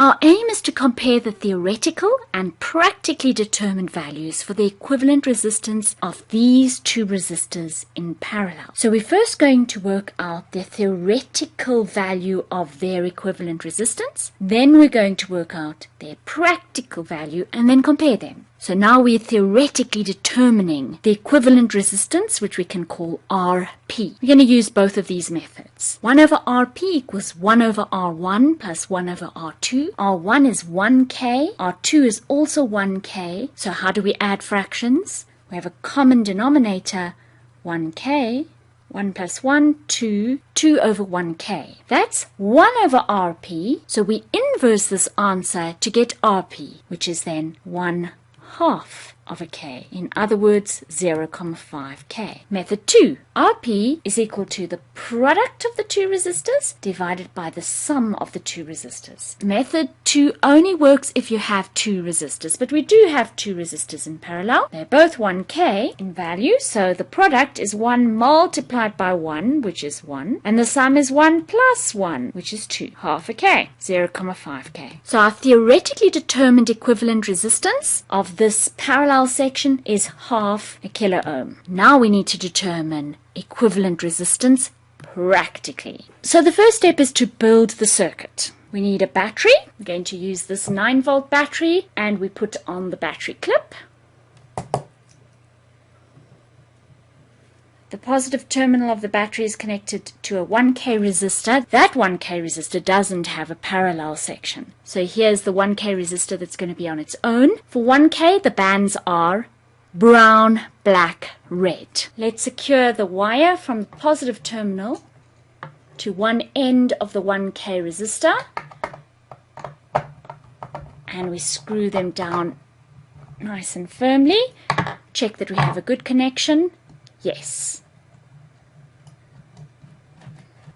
Our aim is to compare the theoretical and practically determined values for the equivalent resistance of these two resistors in parallel. So we're first going to work out the theoretical value of their equivalent resistance. Then we're going to work out their practical value and then compare them. So now we're theoretically determining the equivalent resistance, which we can call RP. We're going to use both of these methods. 1 over RP equals 1 over R1 plus 1 over R2. R1 is 1K. R2 is also 1K. So how do we add fractions? We have a common denominator, 1K. 1 plus 1, 2, 2 over 1K. That's 1 over RP. So we inverse this answer to get RP, which is then 1/2 of a K. In other words, 0,5K. Method 2. RP is equal to the product of the two resistors divided by the sum of the two resistors. Method 2 only works if you have two resistors, but we do have two resistors in parallel. They're both 1K in value, so the product is 1 multiplied by 1, which is 1, and the sum is 1 plus 1, which is 2. Half a K, 0,5K. So our theoretically determined equivalent resistance of this parallel section is 1/2 a kilo ohm. Now we need to determine equivalent resistance practically. So the first step is to build the circuit. We need a battery. We're going to use this 9-volt battery, and we put on the battery clip. The positive terminal of the battery is connected to a 1K resistor. That 1K resistor doesn't have a parallel section. So here's the 1K resistor that's going to be on its own. For 1K, the bands are brown, black, red. Let's secure the wire from the positive terminal to one end of the 1K resistor. And we screw them down nice and firmly. Check that we have a good connection. Yes.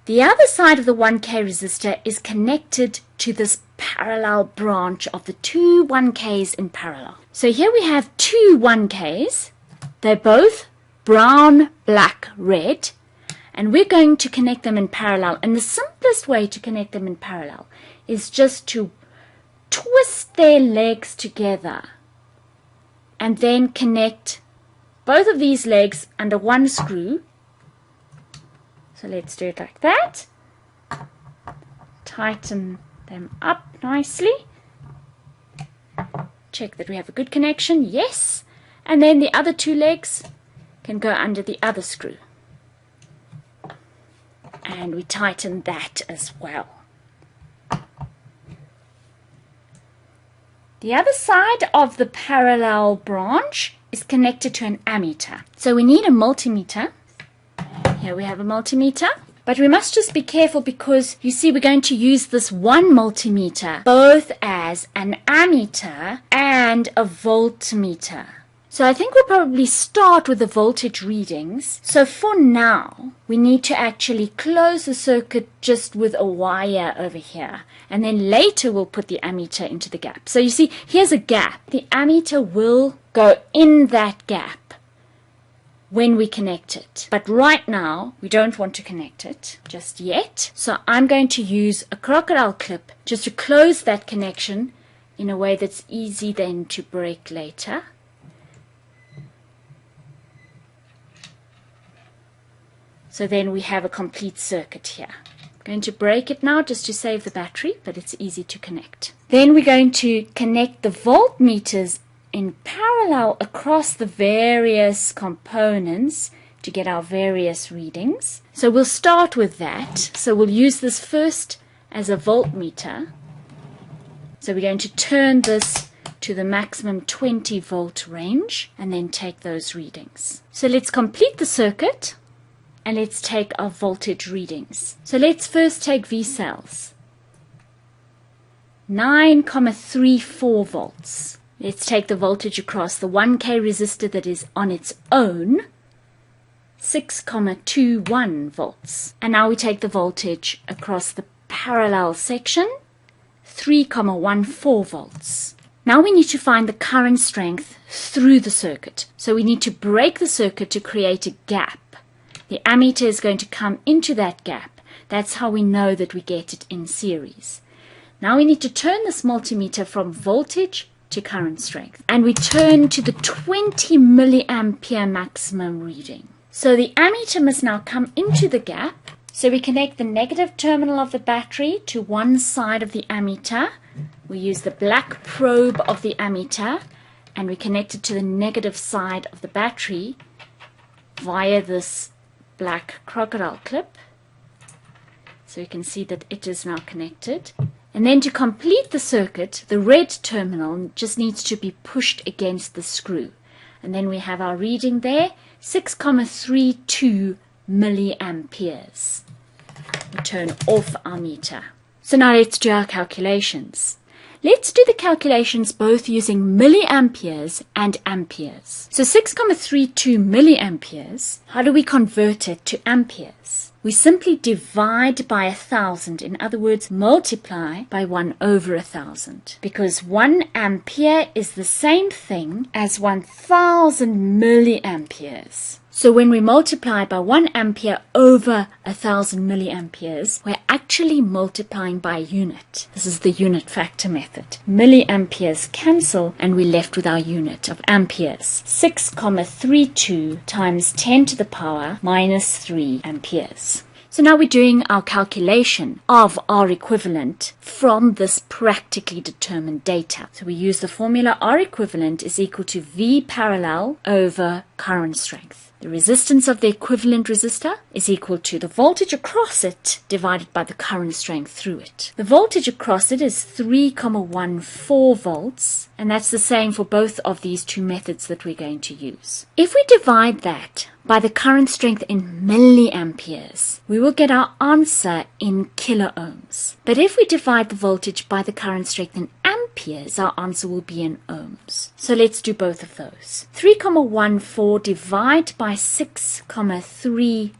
The other side of the 1K resistor is connected to this parallel branch of the two 1Ks in parallel. So here we have two 1Ks. They're both brown, black, red. And we're going to connect them in parallel. And the simplest way to connect them in parallel is just to twist their legs together and then connect both of these legs under one screw. So let's do it like that. Tighten them up nicely. Check that we have a good connection. Yes. And then the other two legs can go under the other screw. And we tighten that as well. The other side of the parallel branch is connected to an ammeter. So we need a multimeter. Here we have a multimeter. But we must just be careful because, you see, we're going to use this one multimeter both as an ammeter and a voltmeter. So I think we'll probably start with the voltage readings. So for now, we need to actually close the circuit just with a wire over here. And then later we'll put the ammeter into the gap. So you see, here's a gap. The ammeter will go in that gap when we connect it. But right now, we don't want to connect it just yet. So I'm going to use a crocodile clip just to close that connection in a way that's easy then to break later. So then we have a complete circuit here. I'm going to break it now just to save the battery, but it's easy to connect. Then we're going to connect the voltmeters in parallel across the various components to get our various readings. So we'll start with that. So we'll use this first as a voltmeter. So we're going to turn this to the maximum 20 volt range and then take those readings. So let's complete the circuit and let's take our voltage readings. So let's first take V cells. 9,34 volts. Let's take the voltage across the 1K resistor that is on its own, 6,21 volts. And now we take the voltage across the parallel section, 3,14 volts. Now we need to find the current strength through the circuit. So we need to break the circuit to create a gap. The ammeter is going to come into that gap. That's how we know that we get it in series. Now we need to turn this multimeter from voltage to current strength. And we turn to the 20 milliampere maximum reading. So the ammeter must now come into the gap. So we connect the negative terminal of the battery to one side of the ammeter. We use the black probe of the ammeter and we connect it to the negative side of the battery via this black crocodile clip. So you can see that it is now connected. And then to complete the circuit, the red terminal just needs to be pushed against the screw. And then we have our reading there, 6,32 milliamperes. We turn off our meter. So now let's do our calculations. Let's do the calculations both using milliamperes and amperes. So 6,32 milliamperes, how do we convert it to amperes? We simply divide by 1,000, in other words, multiply by 1 over 1,000. Because 1 ampere is the same thing as 1,000 milliamperes. So when we multiply by 1 ampere over 1,000 milliamperes, we're actually multiplying by unit. This is the unit factor method. Milliamperes cancel and we're left with our unit of amperes. 6,32 times 10 to the power minus 3 amperes. So now we're doing our calculation of R equivalent from this practically determined data. So we use the formula R equivalent is equal to V parallel over current strength. The resistance of the equivalent resistor is equal to the voltage across it divided by the current strength through it. The voltage across it is 3,14 volts, and that's the same for both of these two methods that we're going to use. If we divide that by the current strength in milliamperes, we will get our answer in kilo ohms. But if we divide the voltage by the current strength in amperes, our answer will be in ohms. So let's do both of those. 3,14 divide by 6,32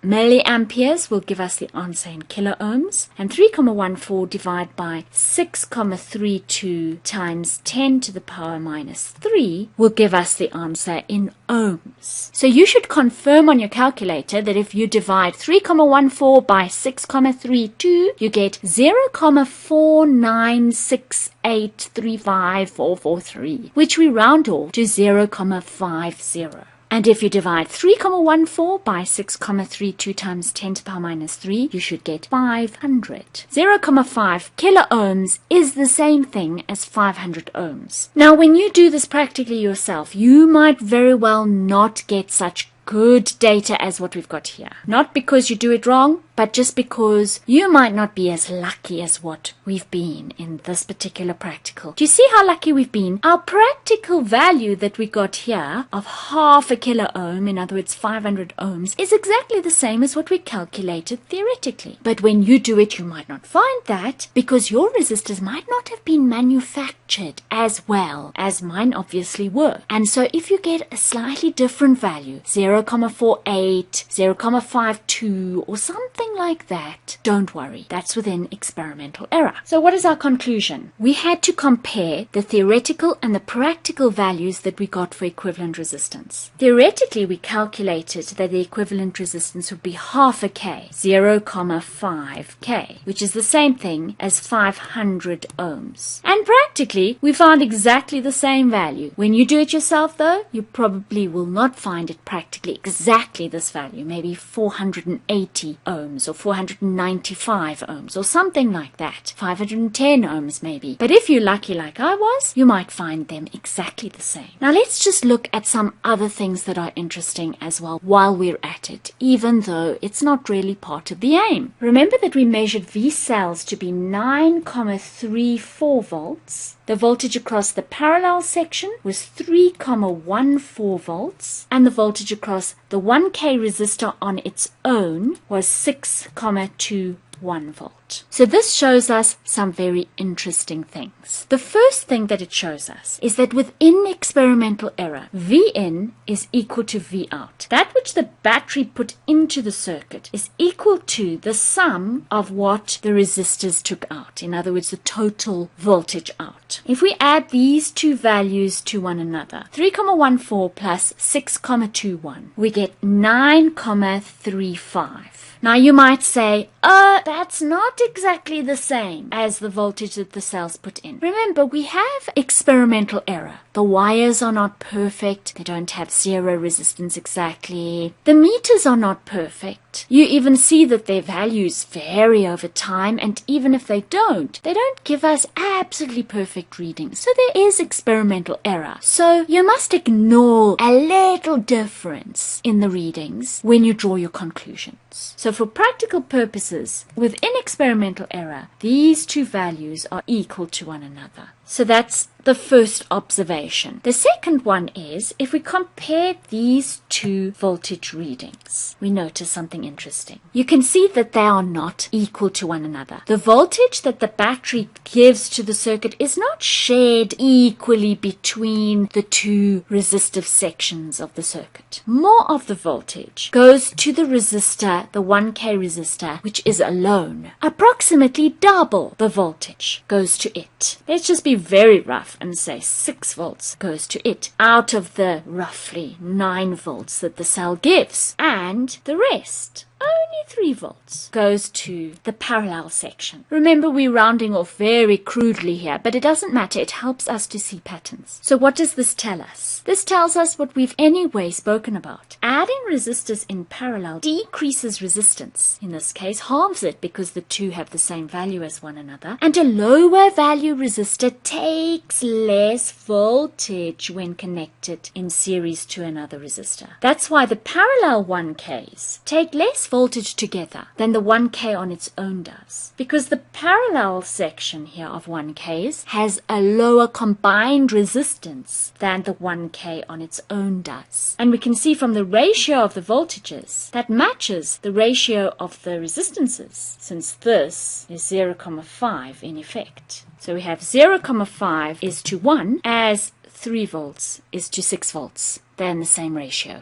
milliamperes will give us the answer in kilo ohms, and 3,14 divided by 6,32 times 10 to the power minus 3 will give us the answer in ohms. So you should confirm on your calculator that if you divide 3,14 by 6,32, you get 0,496835443, which we round off to 0,50. And if you divide 3,14 by 6,32 times 10 to the power minus 3, you should get 500. 0,5 kilo ohms is the same thing as 500 ohms. Now, when you do this practically yourself, you might very well not get such good data as what we've got here. Not because you do it wrong, but just because you might not be as lucky as what we've been in this particular practical. Do you see how lucky we've been? Our practical value that we got here of half a kilo ohm, in other words 500 ohms, is exactly the same as what we calculated theoretically. But when you do it, you might not find that because your resistors might not have been manufactured as well as mine obviously were. And so if you get a slightly different value, 0,48, 0,52 or something like that, don't worry, that's within experimental error. So what is our conclusion? We had to compare the theoretical and the practical values that we got for equivalent resistance. Theoretically, we calculated that the equivalent resistance would be half a K, 0,5 K, which is the same thing as 500 ohms. And practically, we found exactly the same value. When you do it yourself though, you probably will not find it practically exactly this value, maybe 480 ohms or 495 ohms or something like that, 510 ohms maybe. But if you're lucky like I was, you might find them exactly the same. Now let's just look at some other things that are interesting as well while we're at it, even though it's not really part of the aim. Remember that we measured V cells to be 9,34 volts. The voltage across the parallel section was 3,14 volts, and the voltage across the 1K resistor on its own was 6,21 volt. So this shows us some very interesting things. The first thing that it shows us is that within experimental error, Vin is equal to Vout. That which the battery put into the circuit is equal to the sum of what the resistors took out. In other words, the total voltage out. If we add these two values to one another, 3,14 plus 6,21, we get 9,35. Now you might say, that's not exactly the same as the voltage that the cells put in. Remember, we have experimental error. The wires are not perfect. They don't have zero resistance exactly. The meters are not perfect. You even see that their values vary over time, and even if they don't give us absolutely perfect readings. So there is experimental error. So you must ignore a little difference in the readings when you draw your conclusions. So for practical purposes, within experimental error, these two values are equal to one another. So that's the first observation. The second one is, if we compare these two voltage readings, we notice something interesting. You can see that they are not equal to one another. The voltage that the battery gives to the circuit is not shared equally between the two resistive sections of the circuit. More of the voltage goes to the resistor, the 1K resistor, which is alone. Approximately double the voltage goes to it. Let's just be very rough and say 6 volts goes to it out of the roughly 9 volts that the cell gives, and the rest, only 3 volts, goes to the parallel section. Remember, we're rounding off very crudely here, but it doesn't matter. It helps us to see patterns. So what does this tell us? This tells us what we've anyway spoken about. Adding resistors in parallel decreases resistance. In this case, halves it because the two have the same value as one another. And a lower value resistor takes less voltage when connected in series to another resistor. That's why the parallel 1Ks take less voltage together than the 1K on its own does, because the parallel section here of 1Ks has a lower combined resistance than the 1K on its own does. And we can see from the ratio of the voltages that matches the ratio of the resistances, since this is 0,5 in effect. So we have 0,5 is to 1 as 3 volts is to 6 volts. They're in the same ratio.